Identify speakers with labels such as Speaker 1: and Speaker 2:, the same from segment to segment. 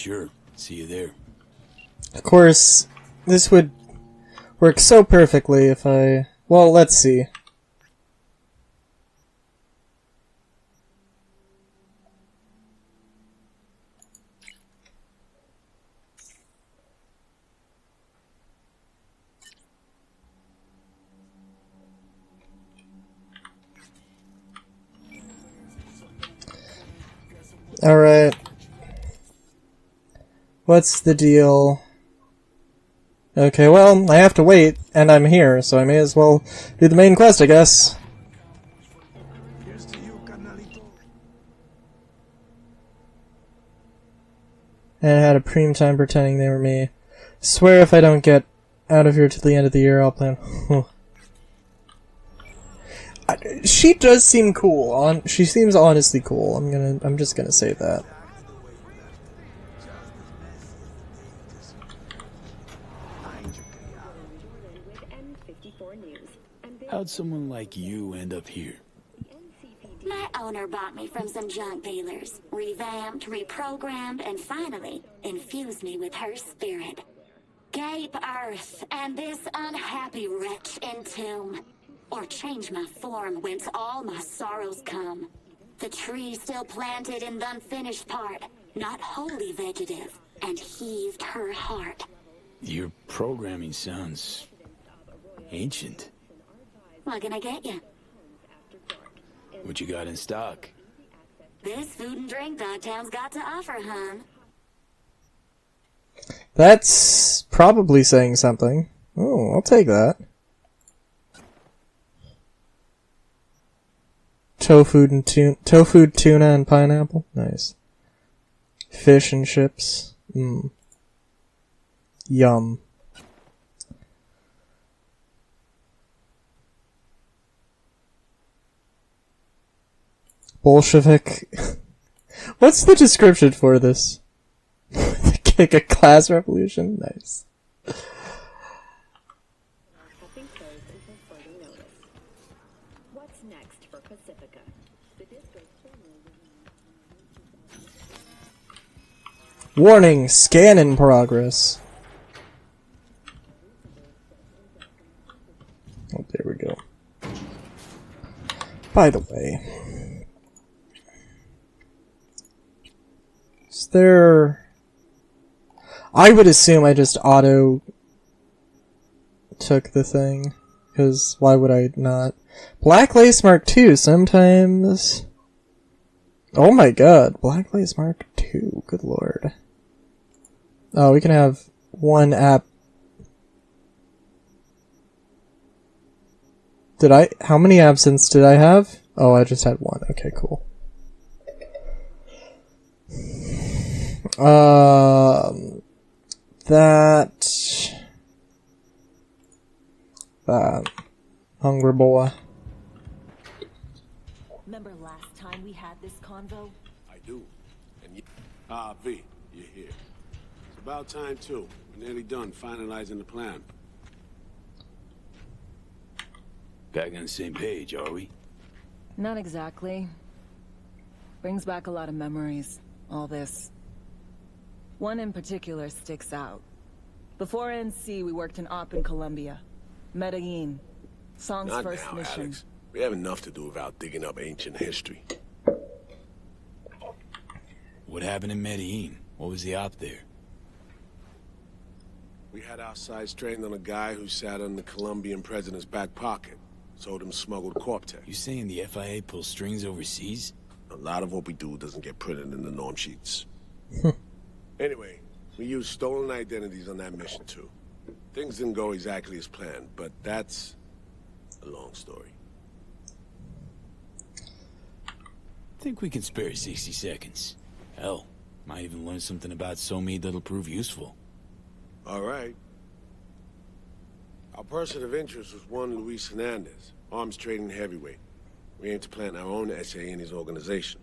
Speaker 1: Sure. See you there.
Speaker 2: Of course, this would work so perfectly if I... Well, let's see. Alright. What's the deal? Okay, well, I have to wait, and I'm here, so I may as well do the main quest, I guess. And I had a preem time pretending they were me. Swear if I don't get out of here till the end of the year, I'll plan... She does seem cool. She seems honestly cool. I'm just gonna say that.
Speaker 1: How'd someone like you end up here?
Speaker 3: My owner bought me from some junk dealers, revamped, reprogrammed, and finally infused me with her spirit. Gape Earth and this unhappy wretch entomb. Or change my form whence all my sorrows come. The tree still planted in the unfinished part, not wholly vegetative, and heaved her heart.
Speaker 1: Your programming sounds... ancient.
Speaker 3: What can I get you?
Speaker 1: What you got in stock?
Speaker 3: This food and drink Dogtown's got to offer, hon.
Speaker 2: That's probably saying something. Oh, I'll take that. Tofu, tuna, and pineapple. Nice. Fish and chips. Mmm. Yum. Bolshevik. What's the description for this? Kick a class revolution? Nice. Warning, scan in progress. Oh, there we go. By the way, is there... I would assume I just auto took the thing, because why would I not? Black Lace Mark II, sometimes... Oh my god, Black Lace Mark II, good lord. Oh, we can have one app. How many absents did I have? Oh, I just had one. Okay, cool. That. Hungry boy.
Speaker 4: Remember last time we had this convo?
Speaker 5: I do. And V, you're here. It's about time too. We're nearly done finalizing the plan.
Speaker 1: Back on the same page, are we?
Speaker 4: Not exactly. Brings back a lot of memories, all this. One in particular sticks out. Before NC, we worked in Op in Colombia. Medellin. Song's
Speaker 5: Not
Speaker 4: first
Speaker 5: now,
Speaker 4: mission.
Speaker 5: Alex. We have enough to do without digging up ancient history.
Speaker 1: What happened in Medellin? What was the op there?
Speaker 5: We had our sights trained on a guy who sat on the Colombian president's back pocket. Sold him smuggled Corp-Tech.
Speaker 1: You saying the FIA pulls strings overseas?
Speaker 5: A lot of what we do doesn't get printed in the norm sheets. Anyway, we used stolen identities on that mission too. Things didn't go exactly as planned, but that's a long story.
Speaker 1: Think we can spare 60 seconds. Hell, might even learn something about SoMe that'll prove useful.
Speaker 5: All right. Our person of interest was one Luis Hernandez, arms trading heavyweight. We aim to plant our own SA in his organization.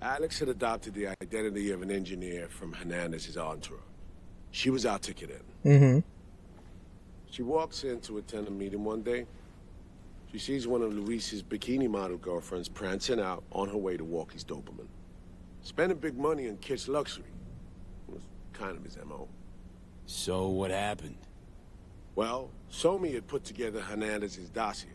Speaker 5: Alex had adopted the identity of an engineer from Hernandez's entourage. She was our ticket in.
Speaker 2: Mm-hmm.
Speaker 5: She walks in to attend a meeting one day. She sees one of Luis's bikini model girlfriends prancing out on her way to walk his Doberman. Spending big money on kitsch luxury. kind of his MO.
Speaker 1: So what happened?
Speaker 5: Well, Somi had put together Hernandez's dossier.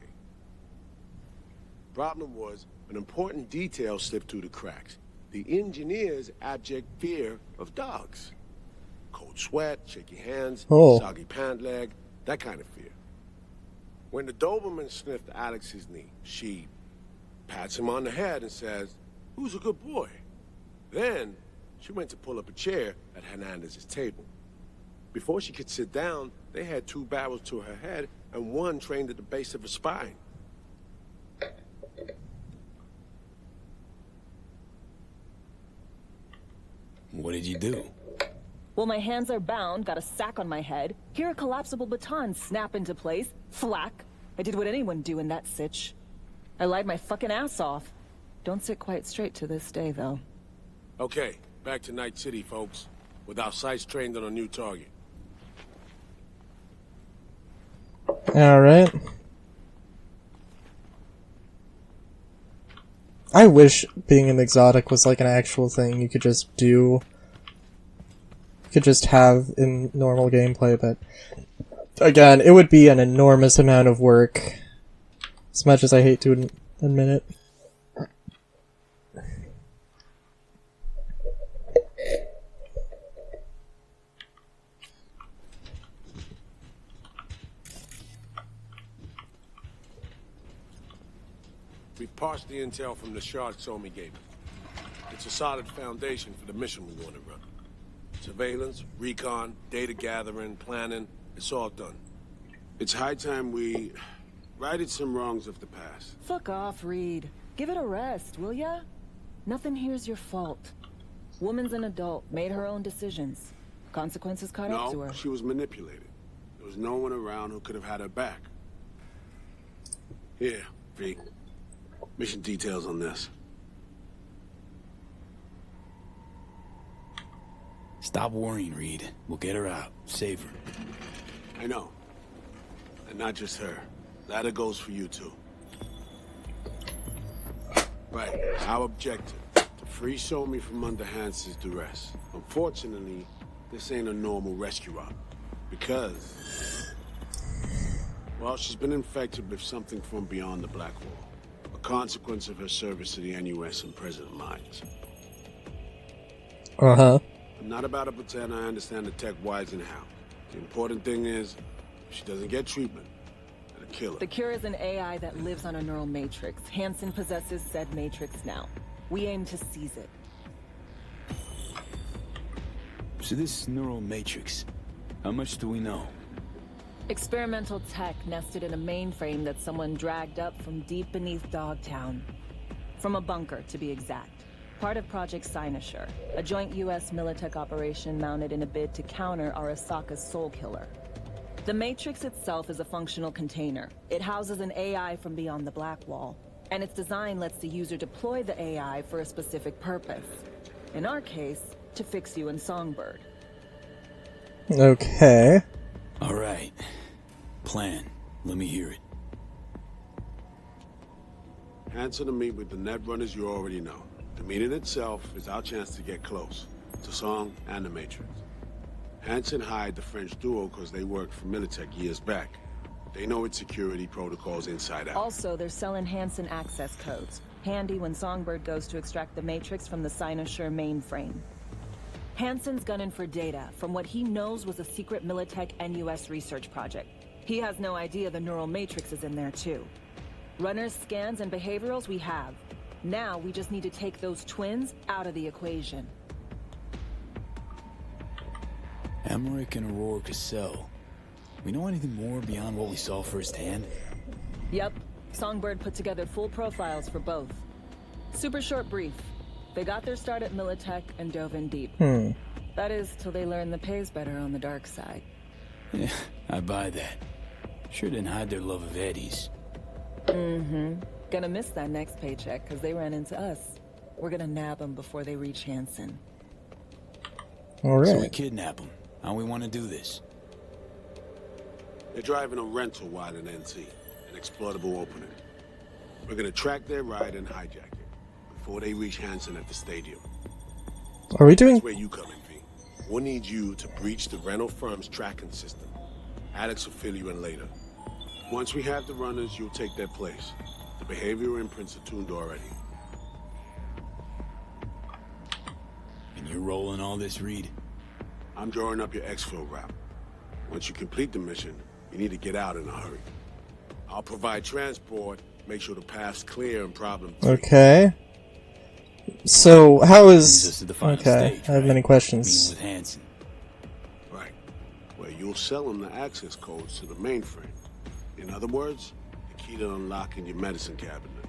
Speaker 5: Problem was, an important detail slipped through the cracks. The engineer's abject fear of dogs. Cold sweat, shaky hands, soggy pant leg, that kind of fear. When the Doberman sniffed Alex's knee, she pats him on the head and says, "Who's a good boy?" Then, she went to pull up a chair at Hernandez's table. Before she could sit down, they had 2 barrels to her head and 1 trained at the base of her spine.
Speaker 1: What did you do?
Speaker 4: Well, my hands are bound, got a sack on my head. Here a collapsible baton snap into place. Thwack. I did what anyone do in that sitch. I lied my fucking ass off. Don't sit quite straight to this day, though.
Speaker 5: Okay, back to Night City, folks. With our sights trained on a new target.
Speaker 2: Alright. I wish being an exotic was like an actual thing you could just do. You could just have in normal gameplay, but again, it would be an enormous amount of work. As much as I hate to admit it.
Speaker 5: We've parsed the intel from the shard Somi gave us. It's a solid foundation for the mission we want to run. Surveillance, recon, data gathering, planning, it's all done. It's high time we righted some wrongs of the past.
Speaker 4: Fuck off, Reed. Give it a rest, will ya? Nothing here's your fault. Woman's an adult, made her own decisions. Consequences caught up to her.
Speaker 5: No, she was manipulated. There was no one around who could have had her back. Here, V. Mission details on this.
Speaker 1: Stop worrying, Reed. We'll get her out. Save her.
Speaker 5: I know. And not just her. That goes for you too. Right, our objective. To free Somi from under Hansen's duress. Unfortunately, this ain't a normal rescue op. Because... well, she's been infected with something from beyond the Black Wall. A consequence of her service to the NUS and President Myers.
Speaker 2: Uh-huh.
Speaker 5: I'm not about to pretend I understand the tech whys and how. The important thing is, if she doesn't get treatment, it'll kill her.
Speaker 4: The cure is an AI that lives on a neural matrix. Hansen possesses said matrix now. We aim to seize it.
Speaker 1: So this neural matrix, how much do we know?
Speaker 4: Experimental tech nested in a mainframe that someone dragged up from deep beneath Dogtown. From a bunker, to be exact. Part of Project Cynosure, a joint U.S. Militech operation mounted in a bid to counter Arasaka's Soul Killer. The Matrix itself is a functional container. It houses an AI from beyond the Black Wall, and its design lets the user deploy the AI for a specific purpose. In our case, to fix you and Songbird.
Speaker 2: Okay.
Speaker 1: All right. Plan. Let me hear it.
Speaker 5: Hansen to meet with the net runners you already know. The meeting itself is our chance to get close. To Song and the Matrix. Hansen hired the French duo because they worked for Militech years back. They know its security protocols inside out.
Speaker 4: Also, they're selling Hansen access codes. Handy when Songbird goes to extract the Matrix from the Cynosure mainframe. Hansen's gunning for data from what he knows was a secret Militech NUS research project. He has no idea the neural matrix is in there too. Runners, scans, and behaviorals we have. Now we just need to take those twins out of the equation.
Speaker 1: Emmerich and Aurora Cassell. We know anything more beyond what we saw firsthand?
Speaker 4: Yep. Songbird put together full profiles for both. Super short brief. They got their start at Militech and dove in deep. That is, till they learned the pay's better on the dark side.
Speaker 1: Yeah, I buy that. Sure didn't hide their love of Eddie's.
Speaker 4: Gonna miss that next paycheck, because they ran into us. We're gonna nab them before they reach Hansen.
Speaker 2: Alright.
Speaker 1: So we kidnap them. How we want to do this?
Speaker 5: They're driving a rental while in NC, an exploitable opening. We're gonna track their ride and hijack it before they reach Hansen at the stadium.
Speaker 2: Are we doing...
Speaker 5: That's where you come in, V. We'll need you to breach the rental firm's tracking system. Alex will fill you in later. Once we have the runners, you'll take their place. The behavioral imprints are tuned already.
Speaker 1: And you're rolling all this, Reed?
Speaker 5: I'm drawing up your exfil route. Once you complete the mission, you need to get out in a hurry. I'll provide transport, make sure the path's clear and problem-free.
Speaker 2: Okay. So, how
Speaker 1: Brings us
Speaker 2: is...
Speaker 1: to the final
Speaker 2: Okay,
Speaker 1: stage,
Speaker 2: I have
Speaker 1: right?
Speaker 2: many
Speaker 1: Meeting
Speaker 2: questions.
Speaker 1: with Hansen.
Speaker 5: Right. Where you'll sell him the access codes to the mainframe. In other words, the key to unlocking your medicine cabinet.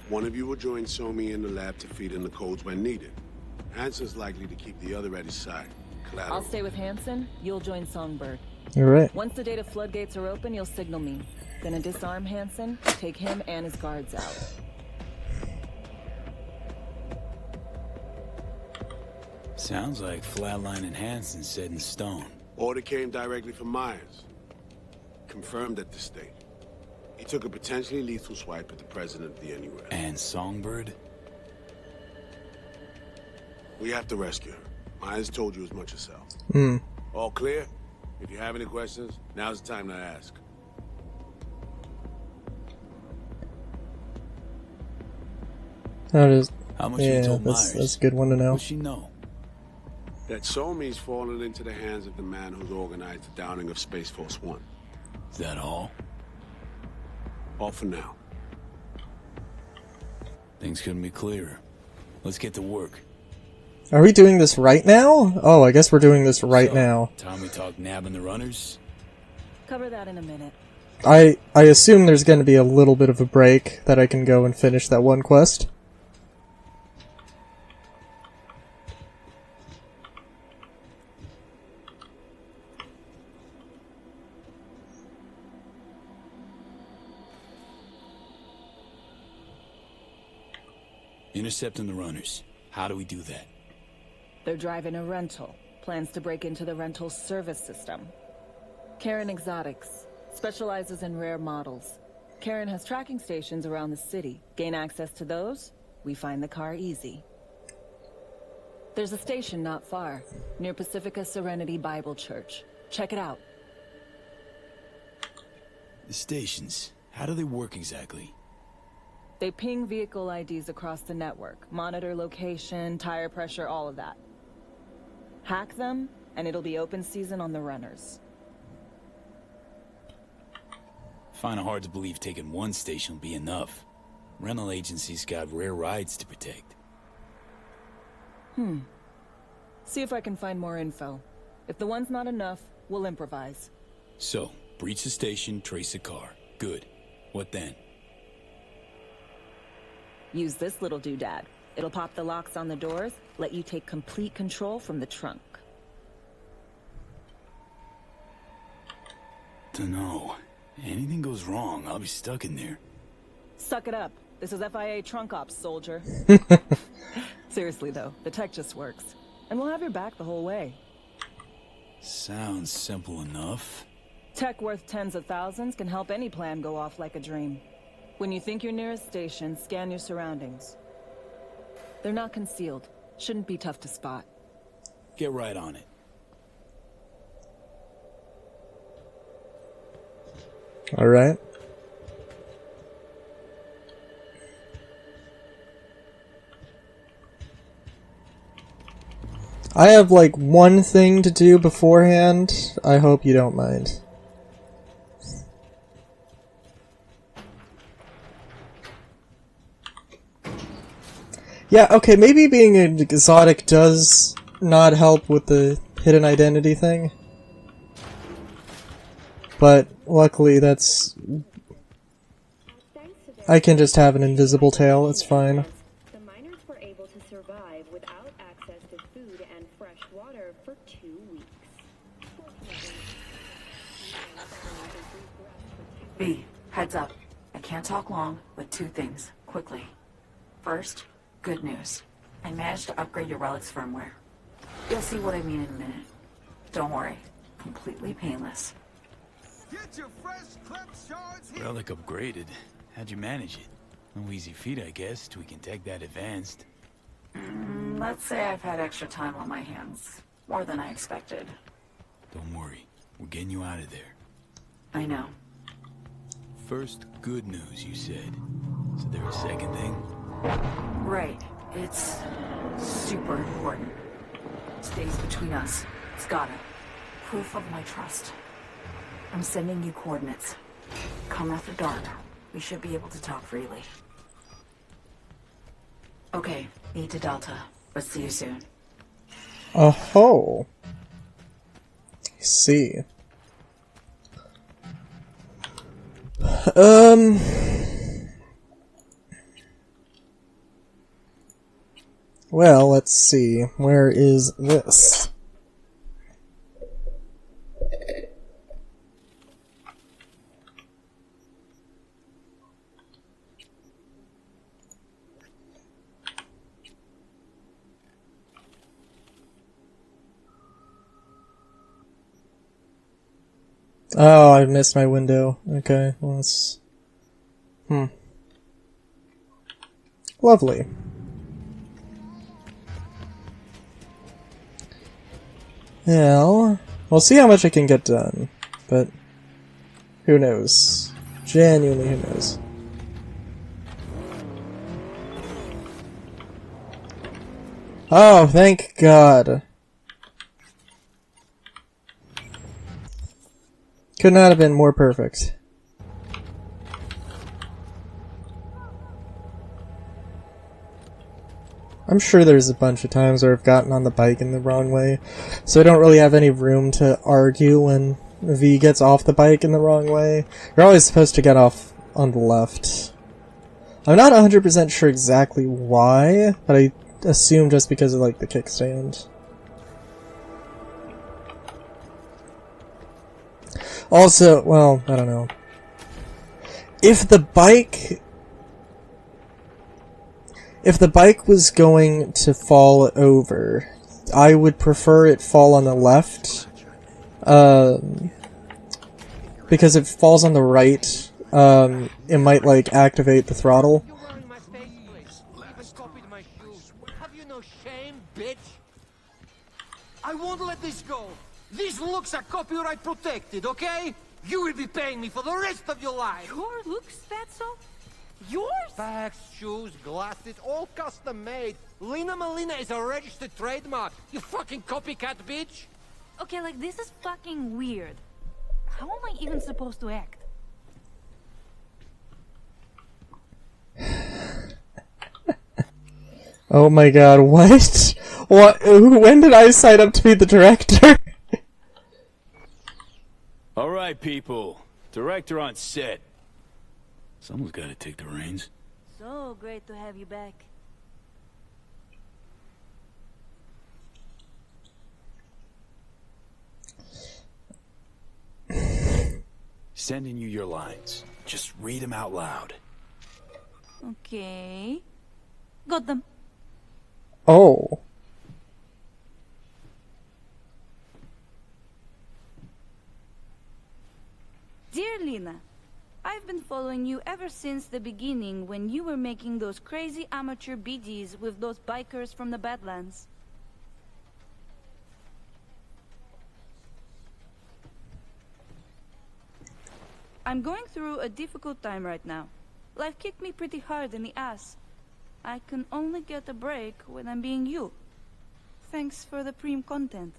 Speaker 5: One of you will join Somi in the lab to feed in the codes when needed. Hansen's likely to keep the other at his side. Collateral.
Speaker 4: I'll stay with Hansen, you'll join Songbird.
Speaker 2: Alright.
Speaker 4: Once the data floodgates are open, you'll signal me. Gonna disarm Hansen, take him and his guards out.
Speaker 1: Sounds like Flatline and Hansen set in stone.
Speaker 5: Order came directly from Myers. Confirmed at the state. He took a potentially lethal swipe at the president of the Anywhere.
Speaker 1: And Songbird?
Speaker 5: We have to rescue her. Myers told you as much yourself.
Speaker 2: Hmm.
Speaker 5: All clear? If you have any questions, now's the time to ask.
Speaker 2: That is...
Speaker 1: How much you
Speaker 2: Yeah,
Speaker 1: told
Speaker 2: that's
Speaker 1: Myers?
Speaker 2: a good one to know.
Speaker 1: What's she know?
Speaker 5: That Somi's fallen into the hands of the man who's organized the downing of Space Force One.
Speaker 1: Is that all?
Speaker 5: All for now.
Speaker 1: Things couldn't be clearer. Let's get to work.
Speaker 2: Are we doing this right now? Oh, I guess we're doing this right
Speaker 1: So,
Speaker 2: now.
Speaker 1: Time we talk nabbing the runners?
Speaker 4: Cover that in a minute.
Speaker 2: I assume there's going to be a little bit of a break that I can go and finish that one quest.
Speaker 1: Intercepting the runners. How do we do that?
Speaker 4: They're driving a rental. Plans to break into the rental service system. Karen Exotics. Specializes in rare models. Karen has tracking stations around the city. Gain access to those, we find the car easy. There's a station not far, near Pacifica Serenity Bible Church. Check it out.
Speaker 1: The stations. How do they work exactly?
Speaker 4: They ping vehicle IDs across the network, monitor location, tire pressure, all of that. Hack them, and it'll be open season on the runners.
Speaker 1: Find it hard to believe taking one station will be enough. Rental agencies got rare rides to protect.
Speaker 4: See if I can find more info. If the one's not enough, we'll improvise.
Speaker 1: So, breach the station, trace the car. Good. What then?
Speaker 4: Use this little doodad. It'll pop the locks on the doors, let you take complete control from the trunk.
Speaker 1: Dunno. Anything goes wrong, I'll be stuck in there.
Speaker 4: Suck it up. This is FIA trunk ops, soldier. Seriously though, the tech just works. And we'll have your back the whole way.
Speaker 1: Sounds simple enough.
Speaker 4: Tech worth tens of thousands can help any plan go off like a dream. When you think your nearest station, scan your surroundings. They're not concealed. Shouldn't be tough to spot.
Speaker 1: Get right on it.
Speaker 2: Alright. I have like one thing to do beforehand. I hope you don't mind. Yeah, okay, maybe being an exotic does not help with the hidden identity thing. But luckily that's... I can just have an invisible tail, it's fine.
Speaker 6: The miners were able to survive without access to food and fresh water for 2 weeks.
Speaker 7: B, heads up. I can't talk long, but 2 things, quickly. First, good news. I managed to upgrade your relic's firmware. You'll see what I mean in a minute. Don't worry, completely painless.
Speaker 8: Get your fresh clip shards here.
Speaker 1: Relic upgraded. How'd you manage it? No easy feat, I guess, till we can take that advanced.
Speaker 7: Let's say I've had extra time on my hands. More than I expected.
Speaker 1: Don't worry. We're getting you out of there.
Speaker 7: I know.
Speaker 1: First, good news, you said. Is there a second thing?
Speaker 7: Right. It's super important. Stays between us. It's gotta. Proof of my trust. I'm sending you coordinates. Come after dark. We should be able to talk freely. Okay, E to Delta. Let's see you soon.
Speaker 2: Oh. I see. Well, let's see. Where is this? Oh, I missed my window. Okay, well, let's... Lovely. Well, we'll see how much I can get done, but who knows? Genuinely, who knows? Oh, thank God. Could not have been more perfect. I'm sure there's a bunch of times where I've gotten on the bike in the wrong way, so I don't really have any room to argue when V gets off the bike in the wrong way. You're always supposed to get off on the left. I'm not 100% sure exactly why, but I assume just because of, like, the kickstand. Also, well, I don't know. If the bike was going to fall over, I would prefer it fall on the left. Because if it falls on the right, it might, like, activate the throttle.
Speaker 8: You're wearing my face plate. Even copied my shoes. Have you no shame, bitch? I won't let this go. These looks are copyright protected, okay? You will be paying me for the rest of your life.
Speaker 9: Your looks, Fatso? Yours?
Speaker 8: Bags, shoes, glasses, all custom made. Lina Malina is a registered trademark. You fucking copycat bitch.
Speaker 9: Okay, like, this is fucking weird. How am I even supposed to act?
Speaker 2: Oh my God, what? What? When did I sign up to be the director?
Speaker 1: All right, people. Director on set. Someone's got to take the reins.
Speaker 9: So great to have you back.
Speaker 1: Sending you your lines. Just read them out loud.
Speaker 9: Okay. Got them.
Speaker 2: Oh.
Speaker 9: Dear Lina, I've been following you ever since the beginning when you were making those crazy amateur BDs with those bikers from the Badlands. I'm going through a difficult time right now. Life kicked me pretty hard in the ass. I can only get a break when I'm being you. Thanks for the Preem content.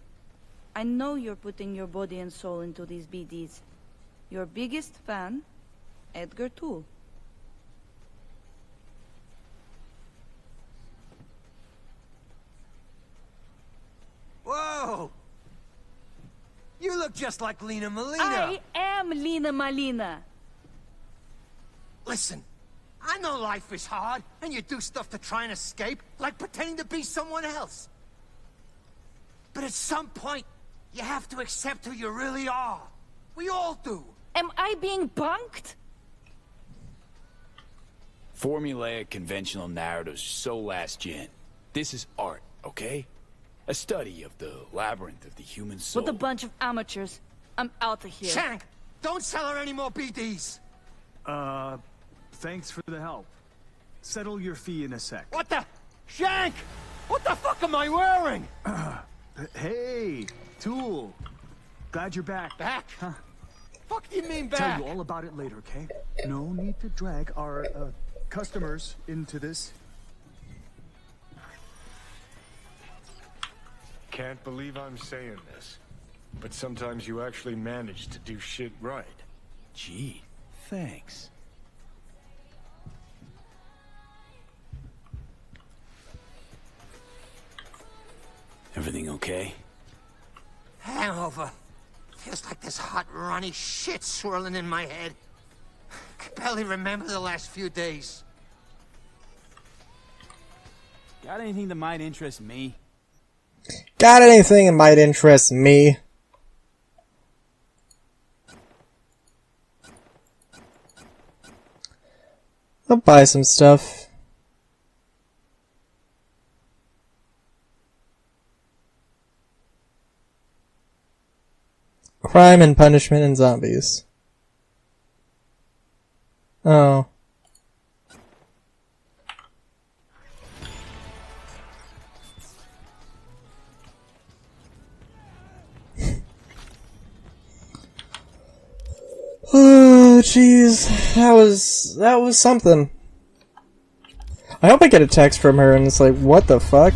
Speaker 9: I know you're putting your body and soul into these BDs. Your biggest fan, Edgar Toole.
Speaker 8: Whoa! You look just like Lina Malina.
Speaker 9: I am Lina Malina.
Speaker 8: Listen, I know life is hard, and you do stuff to try and escape, like pretending to be someone else. But at some point, you have to accept who you really are. We all do.
Speaker 9: Am I being punked?
Speaker 1: Formulaic conventional narratives are so last gen. This is art, okay? A study of the labyrinth of the human soul.
Speaker 9: With a bunch of amateurs. I'm out of here.
Speaker 8: Shank, don't sell her any more BDs.
Speaker 10: Thanks for the help. Settle your fee in a sec.
Speaker 8: What the? Shank! What the fuck am I wearing?
Speaker 10: Hey, Tool. Glad you're back.
Speaker 8: Back?
Speaker 10: Huh.
Speaker 8: Fuck do you mean
Speaker 10: Tell
Speaker 8: back?
Speaker 10: you all about it later, okay? No need to drag our customers into this.
Speaker 11: Can't believe I'm saying this, but sometimes you actually manage to do shit right.
Speaker 1: Gee, thanks. Everything okay?
Speaker 8: Hangover. Feels like this hot, runny shit swirling in my head. Can barely remember the last few days.
Speaker 1: Got anything that might interest me?
Speaker 2: Got anything that might interest me? I'll buy some stuff. Crime and punishment and zombies. Oh. Oh, jeez. That was something. I hope I get a text from her and it's like, what the fuck?